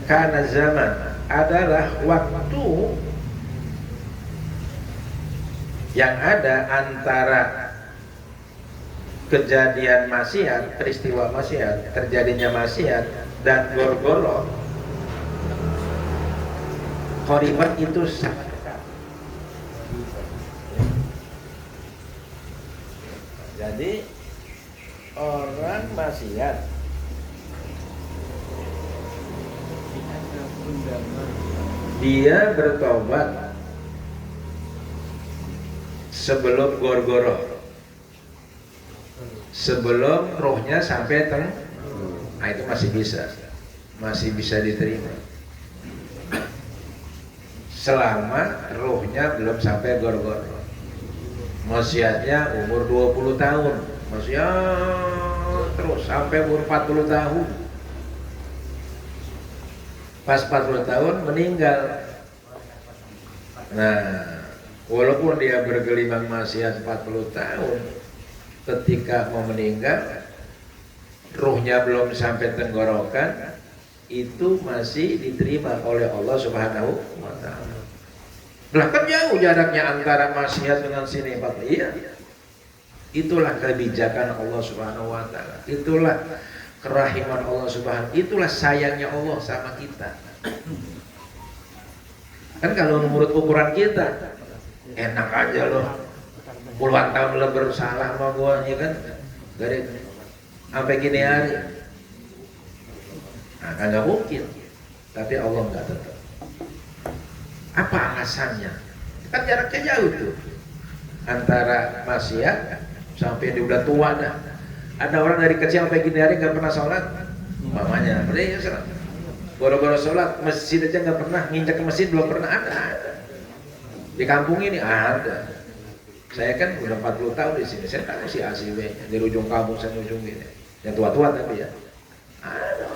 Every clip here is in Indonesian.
Karena zaman adalah waktu yang ada antara kejadian maksiat, peristiwa maksiat, terjadinya maksiat dan gorgoro. Qariban itu sangat dekat. Jadi orang maksiat dia bertobat sebelum gorgoro, sebelum rohnya sampai nah itu masih bisa diterima selama rohnya belum sampai gorgoro. Maksiatnya umur 20 tahun, maksiat terus sampai umur 40 tahun. Pas 40 tahun meninggal. Nah, walaupun dia bergelimang maksiat 40 tahun, ketika mau meninggal, ruhnya belum sampai tenggorokan, itu masih diterima oleh Allah Subhanahu wa Ta'ala. Bahkan jauh jaraknya antara maksiat dengan sini, Pak. Iya. Itulah kebijakan Allah Subhanahu wa Ta'ala. Itulah kerahiman Allah Subhanahu, itulah sayangnya Allah sama kita. Kan kalau menurut ukuran kita enak aja loh, puluhan tahun lo bersalah sama gua, ya kan, dari sampai gini hari, nah kagak mungkin. Tapi Allah nggak tetap. Apa alasannya? Kan jaraknya jauh tuh antara maksiat sampai dia udah tua dah. Ada orang dari kecil sampai gini hari nggak pernah sholat, mamanya, ya sholat. Boro-boro sholat, masjid aja nggak pernah, nginjak ke masjid belum pernah ada. Di kampung ini ada. Saya kan udah 40 tahun di sini, saya tahu si ACW dari ujung kampung sampai ujung ini. Yang tua-tua tapi ya. Ada.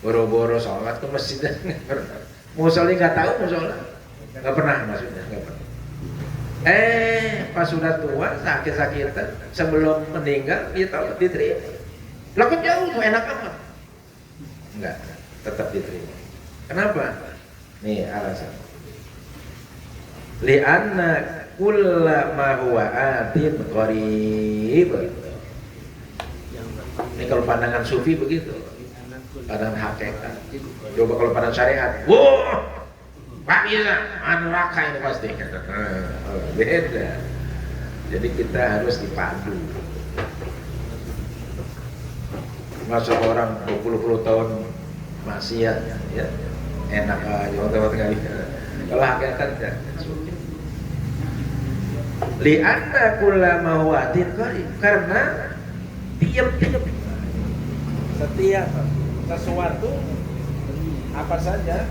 Boro-boro sholat ke masjid aja nggak pernah. Mau sholat nggak tahu mau sholat, nggak pernah maksudnya, nggak pernah. Pas sudah tua, sakit-sakitan, sebelum meninggal, dia tahu diterima. Lah kok jauh tuh, enak amat? Enggak, tetap diterima. Kenapa? Nih alasan. Li'anna kulla ma huwa atin qarib. Ini kalau pandangan sufi begitu. Pandangan hakikat. Coba kalau pandangan syariat, wah, Pak bisa, neraka ini pasti. Beda. Jadi kita harus dipadu. Masuk orang 20 tahun maksiat, ya enak aja, waktu-waktu kali. Kalau hakikat tidak. Li'anna kulla ma huwa atin qarib, karena tiap-tiap setiap sesuatu apa saja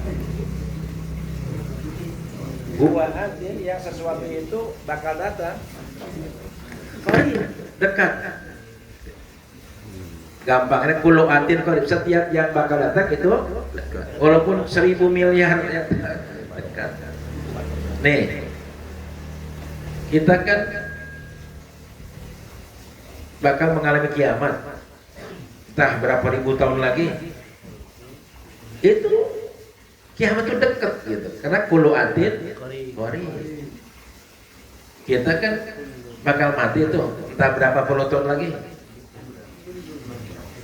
huwa atin, yang sesuatu itu bakal datang qarib, dekat. Gampangnya kullu atin qarib, setiap yang bakal datang itu dekat. Walaupun 1000 miliar yang dekat. Nih, kita kan bakal mengalami kiamat. Entah berapa ribu tahun lagi. Itu kiamat itu dekat gitu. Karena kullu atin qarib. Kita kan bakal mati tuh entah berapa puluh tahun lagi.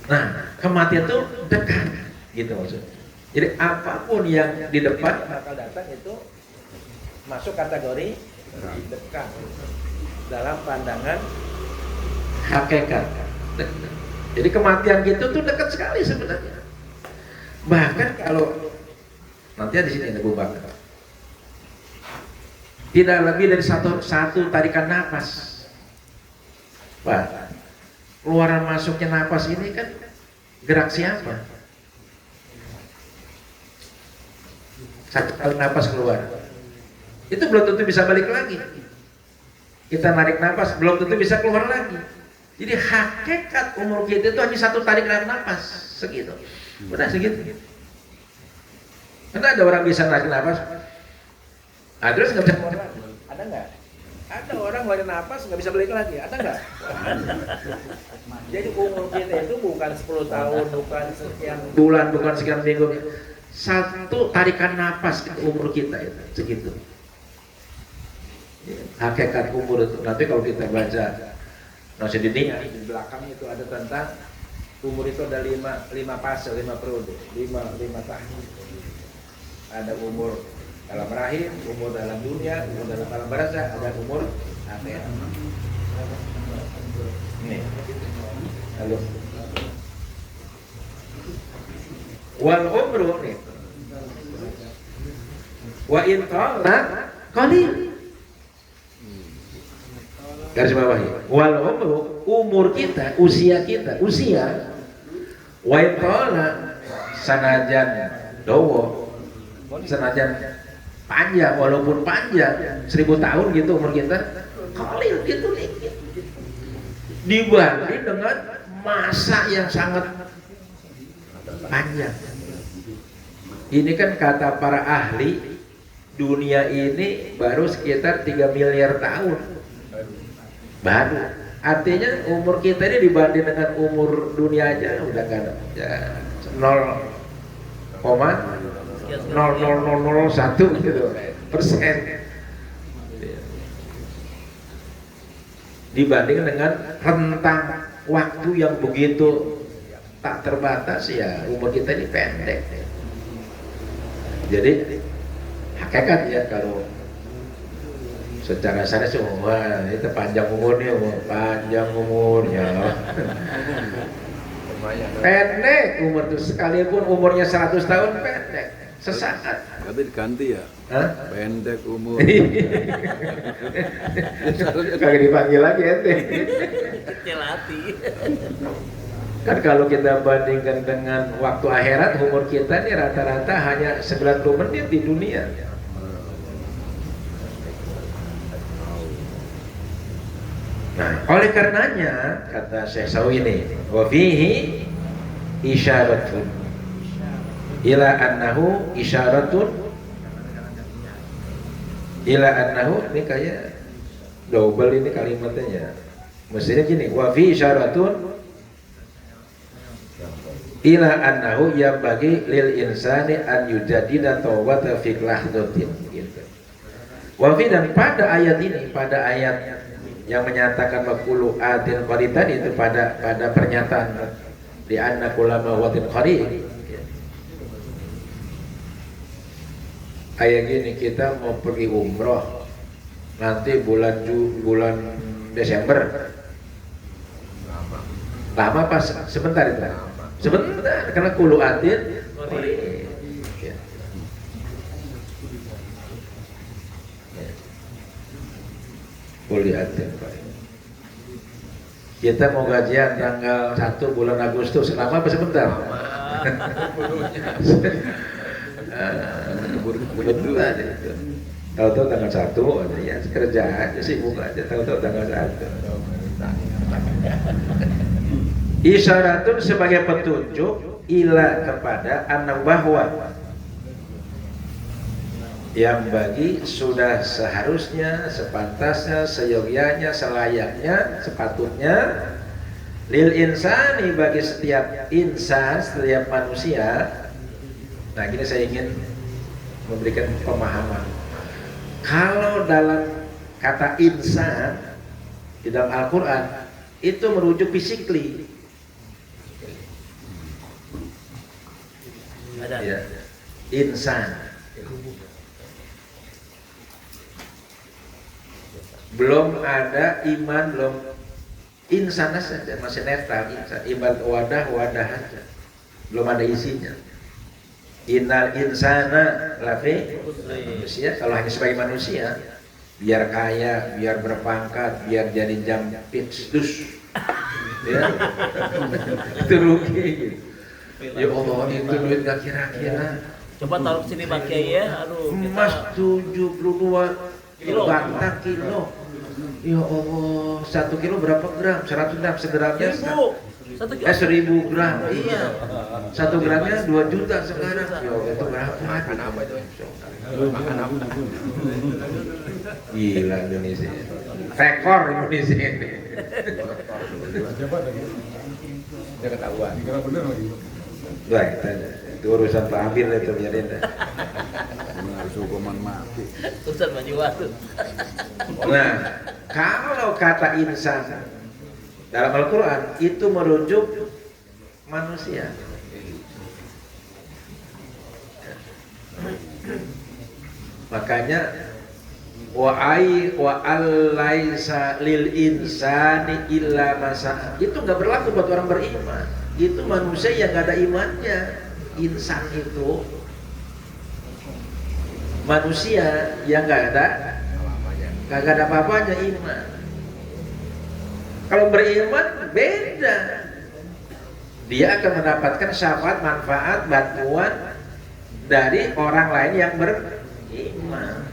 Nah, kematian itu dekat, gitu maksudnya. Jadi apapun yang di depan bakal datang itu masuk kategori dekat dalam pandangan hakikat. Jadi kematian gitu tuh dekat sekali sebenarnya. Bahkan kalau nanti di sini ada bubak, tidak lebih dari satu tarikan nafas. Pak, keluaran masuknya napas ini kan gerak siapa? Satu kali napas keluar, itu belum tentu bisa balik lagi. Kita narik napas belum tentu bisa keluar lagi. Jadi hakikat umur kita itu hanya satu tarikan napas, segitu. Udah segitu. Karena ada orang bisa narik napas, terus nggak bisa keluar lagi. Ada nggak? Ada orang ngeluarin napas nggak bisa balik lagi, ada nggak? Jadi umur kita itu bukan 10 tahun, bukan sekian bulan, bukan sekian minggu. Satu tarikan napas itu umur kita itu segitu. Hakikat umur itu nanti kalau kita baca nasi dunia di belakang itu ada tentang umur itu ada 5 fase, 5 periode, 5 tahun. Ada umur dalam rahim, umur dalam dunia, umur dalam alam barzakh, ada umur akhirat. Nih. Lalu wal umru nih. Wa in qala qalil. Garis bawahi. Wal umru, umur kita, usia wa in qala sanajan dawa, sanajan panjang, walaupun panjang 1000 tahun gitu umur kita, qalil gitu dikit dibanding dengan masa yang sangat panjang. Ini kan kata para ahli, dunia ini baru sekitar 3 miliar tahun baru. Artinya umur kita ini dibanding dengan umur dunia aja udah gak ada ya, 0,00001 gitu persen dibanding dengan rentang waktu yang begitu tak terbatas. Ya umur kita ini pendek. Jadi hakikat ya kalau secara sadar semua itu panjang umurnya pendek umur itu, sekalipun umurnya 100 tahun pendek sesaat. Tapi diganti ya. Hah? Pendek umur. Kagak dipanggil lagi ente. Kecil hati. Kan kalau kita bandingkan dengan waktu akhirat, umur kita ini rata-rata hanya 90 menit di dunia. Nah, oleh karenanya kata Syekh Sawi ini, wa fihi isyaratun ila annahu ini kayak double ini kalimatnya. Mestinya gini, wa fi isyaratun ila annahu yang bagi lil insani an yujadida tawbata fi lahdatin gitu. Wa fi, dan pada ayat ini, pada ayat yang menyatakan maqulu atin qarib tadi itu pada pernyataan di anna kulama watin qarib. Kayak gini, kita mau pergi umroh nanti bulan Desember. Lama pas sebentar itu. Sebentar karena kulu atin ya. Kulu atin. Kita mau gajian tanggal 1 bulan Agustus, lama apa sebentar? Sebentar itu. Tahu-tahu tanggal 1 aja ya, kerja aja sibuk aja, tahu-tahu tanggal 1. Isyaratun sebagai petunjuk ila kepada anak bahwa yang bagi sudah seharusnya, sepantasnya, seyogyanya, selayaknya, sepatutnya lil insani bagi setiap insan, setiap manusia. Nah, gini saya ingin memberikan pemahaman. Kalau dalam kata insan di dalam Al-Quran itu merujuk physically. Ya, insan. Belum ada iman, belum insan saja, masih netral insan. Ibarat wadah saja, belum ada isinya. Innal insana lafi manusia, kalau hanya sebagai manusia, biar kaya, biar berpangkat, biar jadi jam pitsus, ya, itu rugi. Ya Allah, itu duit gak kira-kira. Coba taruh sini Pak Kiai ya. Aduh, emas 72 batang kilo. Ya Allah, 1 kilo berapa gram? 100 gram, segramnya 1000. 1 1000 gram. Iya. 1 gramnya 2 juta sekarang. Yo, itu berapa? Makan apa itu? Makan apa? Gila Indonesia. Rekor Indonesia ini. Dia ketahuan. Dikira bener lagi. Wah, itu urusan Pak Amir itu biarin dah. Harus hukuman mati. Ustaz maju waktu. Nah, kalau kata insan dalam Al-Quran itu merujuk manusia. Makanya wa allaisa lil insani illa masa, itu nggak berlaku buat orang beriman. Itu manusia yang nggak ada imannya. Insan itu manusia yang nggak ada apa-apanya iman. Kalau beriman beda, dia akan mendapatkan syafaat, manfaat, bantuan dari orang lain yang beriman.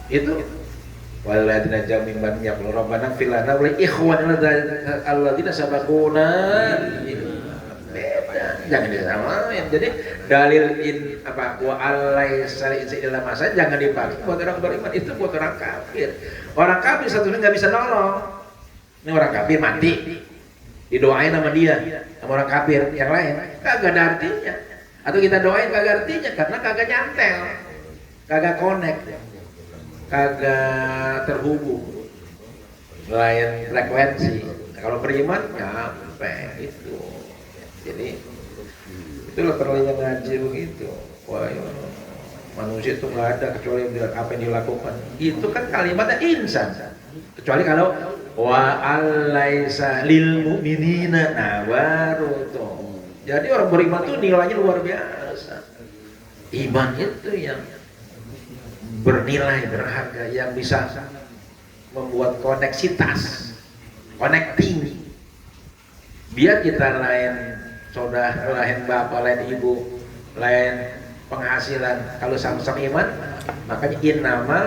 Itu walladzina ja'u min ba'dihim yaquluna rabbana ighfir lana wa li ikhwanina alladzina sabaquna. Beda, jangan disamain. Jadi dalil wa allaisa illa masa jangan dipakai buat orang beriman, itu buat orang kafir. Orang kafir satunya nggak bisa nolong. Ini orang kafir mati, didoain sama dia, sama orang kafir yang lain, kagak ada artinya. Atau kita doain kagak artinya karena kagak nyantel, kagak connect, kagak terhubung, lain frekuensi. Kalau beriman nyampe itu. Jadi itulah perlunya ngaji begitu. Wah, ya, manusia itu nggak ada kecuali apa yang dilakukan. Itu kan kalimatnya insan. Kecuali kalau wa allaisa lil mu'minina, nah baru tuh. Jadi orang beriman tuh nilainya luar biasa. Iman itu yang bernilai, berharga, yang bisa membuat koneksitas, connecting. Biar kita lain saudara, lain bapak, lain ibu, lain penghasilan, kalau sama-sama iman, makanya innamal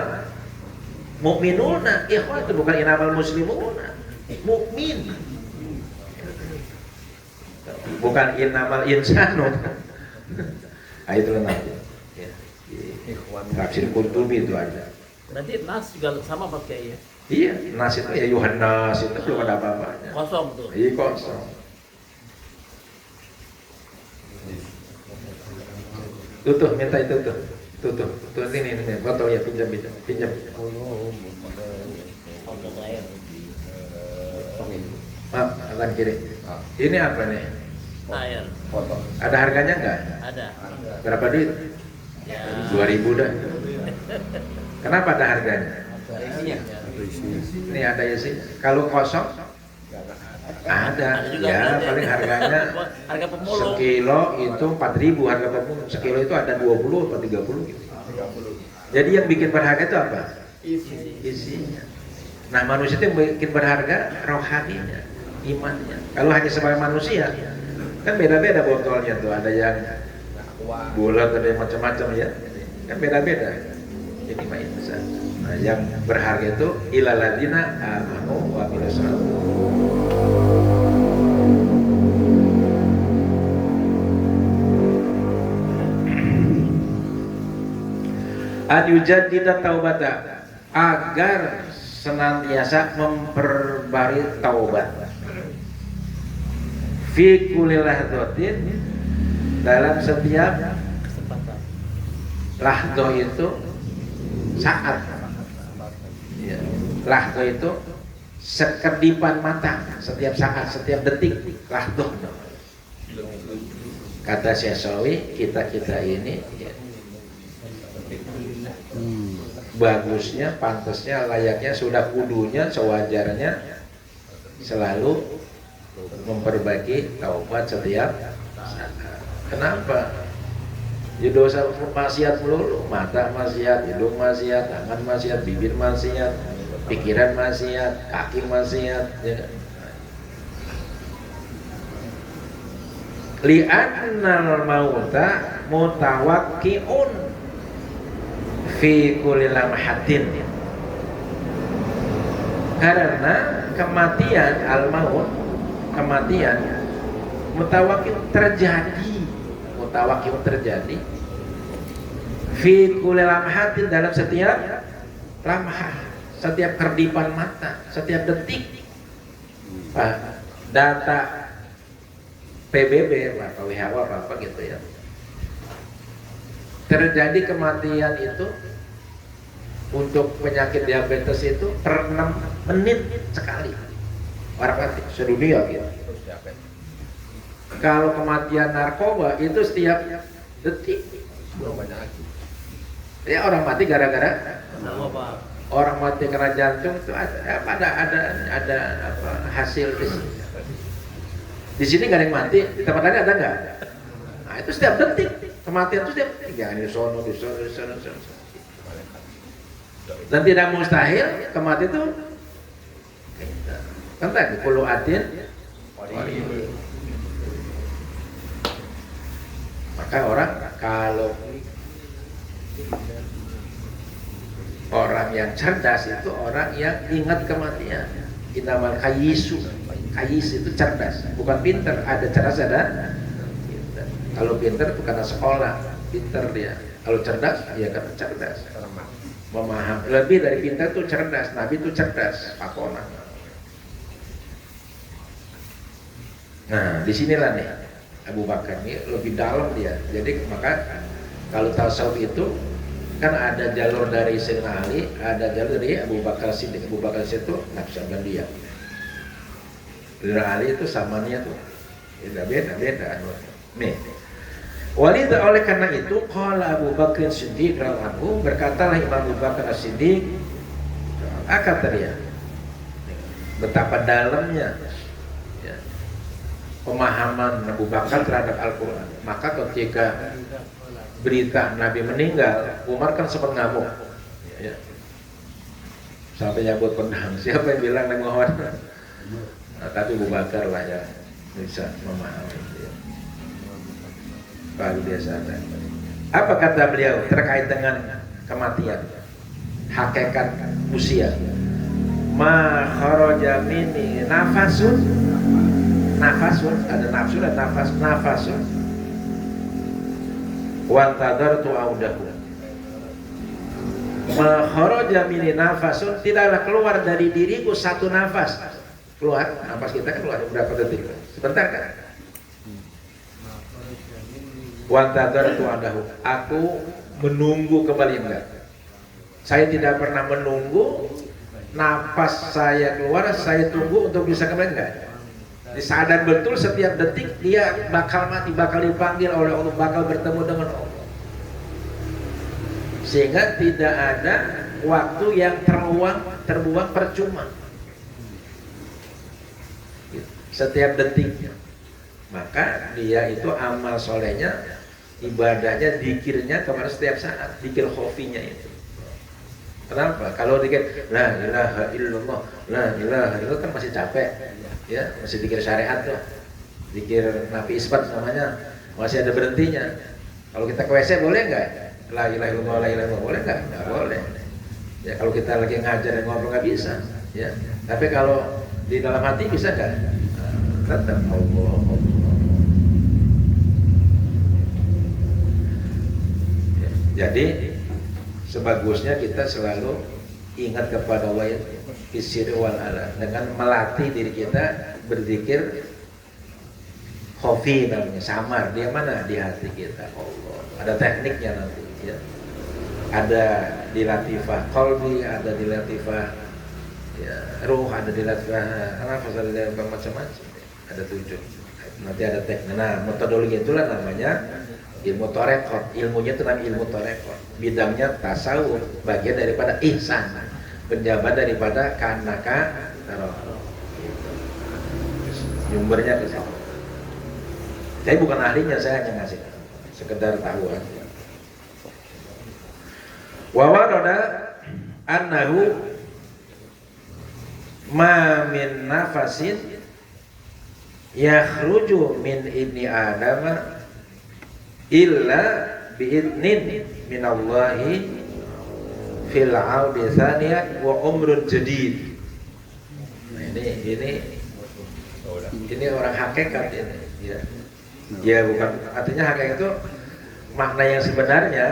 mu'minuna ikhwan, itu bukan innamal muslimuna, mukmin, bukan innamal insanun. Nah, itu nanti ya, tafsir Qurtubi itu ada. Nanti nas juga sama Pak Kiai ya. Iya, nas itu ya Yohanes itu belum ada apa-apanya. Kosong tuh. Iya, kosong. Tuh, minta itu tuh. Tuh ini botol ya, pinjam. Maaf, akan kiri. Ini apa nih? Air. Ada harganya nggak? Ada. Berapa duit? Ya. 2000 dah. Kenapa ada harganya? Iya. Ini ada ya sih. Kalau kosong ada juga ya, ada. paling harganya Harga pemulung. sekilo itu 4.000 harga pemulung. Sekilo itu ada 20 atau 30 gitu. Jadi yang bikin berharga itu apa? Isinya. Nah, manusia itu yang bikin berharga rohaninya, imannya. Kalau hanya sebagai manusia, kan beda-beda botolnya tuh. Ada yang bulat, ada yang macam-macam ya. Kan beda-beda. Jadi mah insan. Nah, yang berharga itu ilal ladzina amanu wa amilus shalihat. An yujaddida taubata, agar senantiasa memperbarui taubat. Fi kulli lahdatin, dalam setiap Kesempatan. lahdoh itu saat. Ya. Lahdoh itu sekedipan mata, setiap saat, setiap detik lahdoh. Kata Syekh Sawi, kita ini ya, bagusnya, pantasnya, layaknya, sudah kudunya, sewajarnya selalu memperbaiki taubat setiap saat. Kenapa? Ya dosa maksiat melulu, mata maksiat, hidung maksiat, tangan maksiat, bibir maksiat, pikiran maksiat, kaki maksiat, ya. Li'annal mauta mutawakki'un fi kulli lamhatin, karena kematian, al-maut, kematian Mutawakil terjadi fi kulli lamhatin, dalam setiap lamhah, setiap kerdipan mata, setiap detik. Data PBB atau WHO apa gitu ya, terjadi kematian itu untuk penyakit diabetes itu per 6 menit sekali orang mati sedunia gitu. Kalau kematian narkoba itu setiap detik. Ya orang mati gara-gara orang mati karena jantung itu ada apa hasil di sini. Di sini nggak ada yang mati, di tempat lain ada nggak? Nah itu setiap detik kematian itu setiap detik. Jangan di sono. Dan tidak mustahil kematian itu kan tadi puluh atin. Maka orang kalau orang yang cerdas itu orang yang ingat kematian. Innamal kayyisu. Kayyis itu cerdas, bukan pinter. Ada cerdas, ada pinter. Kalau pinter itu karena sekolah, pinter dia. Kalau cerdas, ya karena cerdas. Memaham. Lebih dari pinter itu cerdas. Nabi itu cerdas, pakona. Nah, disinilah nih Abu Bakar ini lebih dalam dia. Jadi maka kalau tasawuf itu kan ada jalur dari Sayyidina Ali, ada jalur dari Abu Bakar Siddiq. Abu Bakar Siddiq itu Naqsabandiyah. Sayyidina Ali itu samanya tuh beda. Nih. Walidha, oleh karena itu qala Abu Bakar Siddiq radhiyallahu anhu, berkatalah Imam Abu Bakar Siddiq, kata dia, betapa dalamnya ya, pemahaman Abu Bakar terhadap Al-Quran. Maka ketika berita Nabi meninggal, Umar kan sempat ngamuk ya. Sampai nyabut pedang. Siapa yang bilang Nabi Muhammad? Nah, tapi Abu Bakar lah yang bisa memahami ya. Baru dia sadar. Apa kata beliau terkait dengan kematian, hakikat usia? Ma kharaja minni nafasun, ada nafsu dan nafasun wa tadartu audahu. Ma kharaja minni nafasun, tidaklah keluar dari diriku satu nafas. Keluar, nafas kita kan keluar berapa detik? Sebentar kan? Wa tadartu audahu, aku menunggu kembali enggak. Saya tidak pernah menunggu nafas saya keluar, saya tunggu untuk bisa kembali enggak. Disadar betul setiap detik dia bakal mati, bakal dipanggil oleh Allah, bakal bertemu dengan Allah. Sehingga tidak ada waktu yang terbuang percuma. Setiap detiknya. Maka dia itu amal solehnya, ibadahnya, zikirnya kepada setiap saat, zikir khofinya itu. Kenapa? Kalau dikit la ilaha illallah, la ilaha illallah kan masih capek, ya masih zikir syariat tuh, zikir Nabi Isbat namanya, masih ada berhentinya. Kalau kita ke WC boleh nggak? La ilaha illallah, la ilaha illallah boleh nggak? Nggak boleh. Ya kalau kita lagi ngajar dan ngobrol nggak bisa, ya. Tapi kalau di dalam hati bisa nggak? Tetap Allah. Jadi sebagusnya kita selalu ingat kepada Allah fisir wal ala, dengan melatih diri kita berzikir khofi namanya, samar. Dia mana? Di hati kita. Allah. Ada tekniknya nanti ya. Ada di latifah qalbi, ada di latifah ya, ruh, ada di latifah nafas, ada macam-macam. Ada 7. Nanti ada teknik. Nah, metodologi itulah namanya ilmu torekot. Ilmunya itu namanya ilmu torekot. Bidangnya tasawuf, bagian daripada ihsan, penjabat daripada kanaka taroh. Sumbernya ke situ. Saya bukan ahlinya, saya hanya ngasih sekedar tahu aja. Wa warada annahu ma min nafasin yakhruju min ibni adama illa bi'idnin minallahi fil audi thaniyah wa umrun jadid. Nah, ini orang hakikat ini Ya, ya bukan artinya hakik itu makna yang sebenarnya.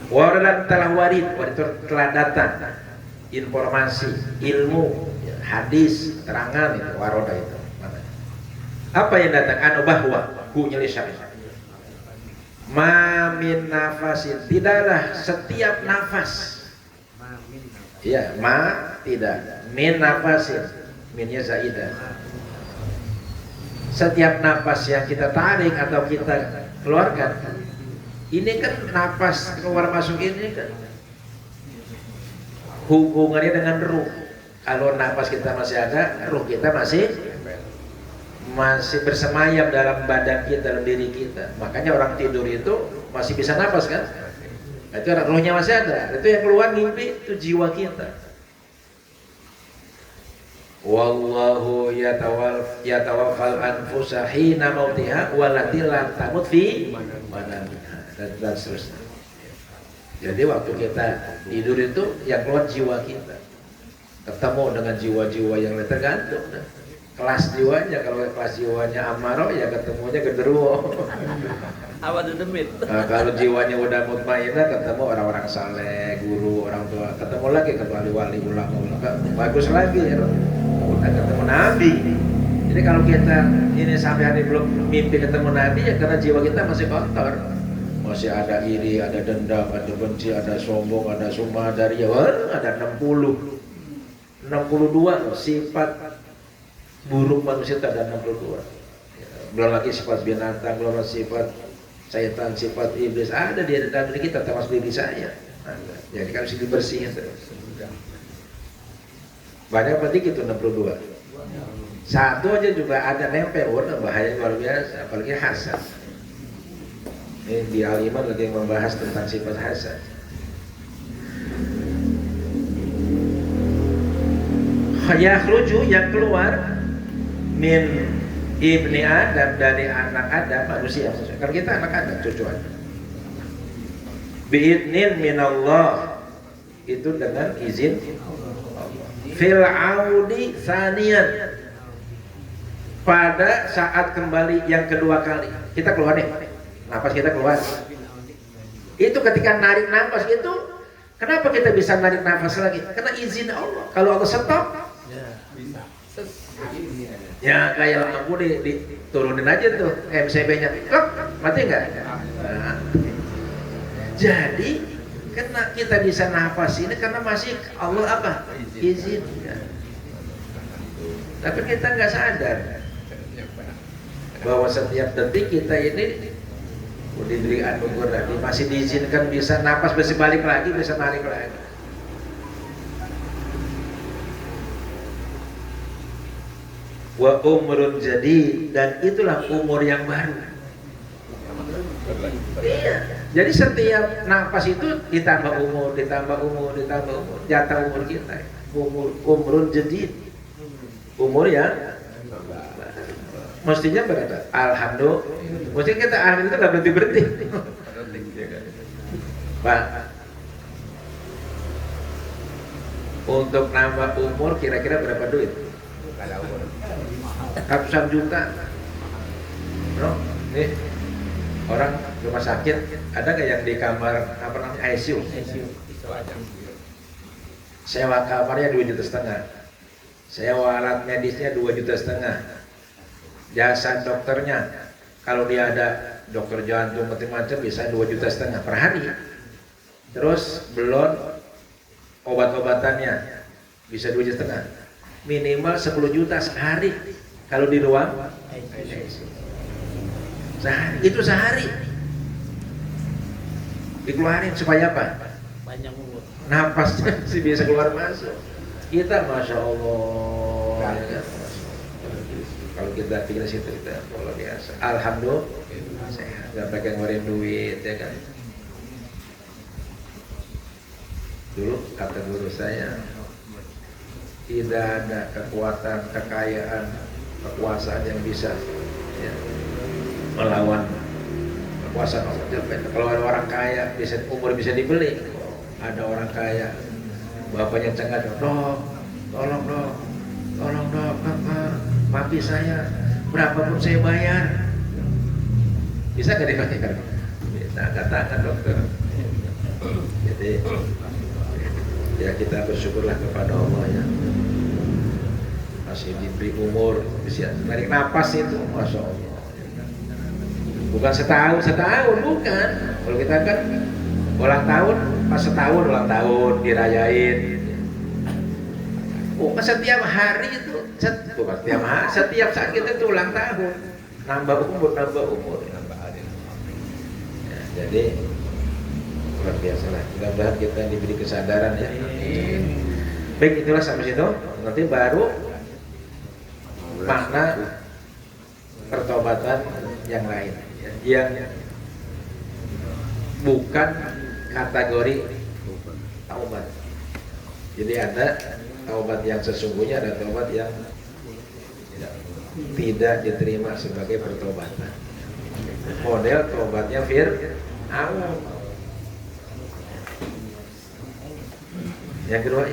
Waradan telah warid itu telah datang informasi, ilmu, hadis, terangan itu waroda itu. Mana? Apa yang datang? Anu bahwa nyelisan. Ma min nafasin, tidaklah setiap nafas. Ya, ma tidak. Min nafasin, minnya zaidah. Setiap nafas yang kita tarik atau kita keluarkan, ini kan nafas keluar masuk ini kan hubungannya dengan ruh. Kalau nafas kita masih ada, ruh kita masih bersemayam dalam badan kita, dalam diri kita. Makanya orang tidur itu masih bisa nafas kan? Itu ruhnya masih ada. Itu yang keluar mimpi itu jiwa kita. Wallahu yatawaffal anfusa hina mautiha wallati lam tamut fi manamiha dan seterusnya. Jadi waktu kita tidur itu yang keluar jiwa kita. Ketemu dengan jiwa-jiwa yang lain tergantung kelas jiwanya. Kalau kelas jiwanya amaro ya ketemunya genderuwo. Apa demit? Nah, kalau jiwanya udah mutmainah ketemu orang-orang saleh, guru, orang tua, ketemu lagi wali-wali ulama, bagus lagi ya. Udah ketemu Nabi. Jadi kalau kita ini sampai hari belum mimpi ketemu Nabi ya karena jiwa kita masih kotor. Masih ada iri, ada dendam, ada benci, ada sombong, ada sumadariya, ada 62 sifat buruk manusia itu ada 62. Belum lagi sifat binatang, belum lagi sifat syaitan, sifat iblis ada di dalam diri kita, termasuk diri saya. Jadi harus dibersihin terus. Banyak penting itu 62. Satu aja juga ada nempel, bahaya luar biasa, apalagi hasad. Ini di Al-Iman lagi membahas tentang sifat hasad. Yakhruju yang keluar min ibni Adam dari anak Adam manusia. Kan kita anak Adam cucu Adam. Bi'idnin minallah, itu dengan izin fil audi saniyan, pada saat kembali yang kedua kali kita keluar nih, napas kita keluar. Itu ketika narik nafas itu, kenapa kita bisa narik nafas lagi? Karena izin Allah. Kalau Allah stop, ya kayak lampu diturunin aja tuh MCB-nya, mati nggak? Nah, jadi karena kita bisa nafas ini karena masih Allah apa? Izin. Tapi kita nggak sadar bahwa setiap detik kita ini diberi anugerah, masih diizinkan bisa nafas, bisa balik lagi, bisa narik lagi. Wa umrun jadi, dan itulah umur yang baru. Iya. Jadi setiap nafas itu ditambah umur, ditambah umur, ditambah umur, jatah umur kita. Umrun jadi, umur yang mestinya berapa? Alhamdulillah. Mestinya kita alhamdulillah itu nggak berhenti. Pak, untuk nambah umur kira-kira berapa duit? Ratusan juta. Bro, nih orang rumah sakit ada nggak yang di kamar apa namanya ICU? Sewa kamarnya 2,5 juta, sewa alat medisnya 2,5 juta, jasa dokternya kalau dia ada dokter jantung macam-macam bisa 2,5 juta per hari. Terus belum obat-obatannya bisa 2,5 juta, minimal 10 juta sehari kalau di ruang sehari. Itu sehari dikeluarin supaya apa? Banyak umur. Napasnya sih bisa keluar masuk. Kita masya Allah ya kan? Kalau kita pikir situ kita luar biasa. Alhamdulillah sehat, gak pakai ngeluarin duit ya kan. Dulu kata guru saya, tidak ada kekuatan, kekayaan, kekuasaan yang bisa ya, melawan kekuasaan Allah. Kalau ada orang kaya, bisa umur bisa dibeli. Ada orang kaya, bapaknya cengat, dok, tolong dok, papi saya berapapun saya bayar. Bisa nggak dibayar? Bisa, katakan dokter. Jadi ya kita bersyukurlah kepada Allah ya, masih diberi umur, bisa tarik napas itu, masya Allah. Bukan setahun bukan. Kalau kita kan ulang tahun, pas setahun ulang tahun dirayain. Oh, setiap hari itu, bukan setiap hari, setiap saat kita itu ulang tahun, nambah umur. Ya, jadi luar biasa lah. Mudah-mudahan kita diberi kesadaran ya. Baik, itulah sampai situ. Nanti baru makna pertobatan yang lain, yang bukan kategori taubat. Jadi ada taubat yang sesungguhnya, ada taubat yang tidak diterima sebagai pertobatan. Model taubatnya Fir'aun. Yang kedua,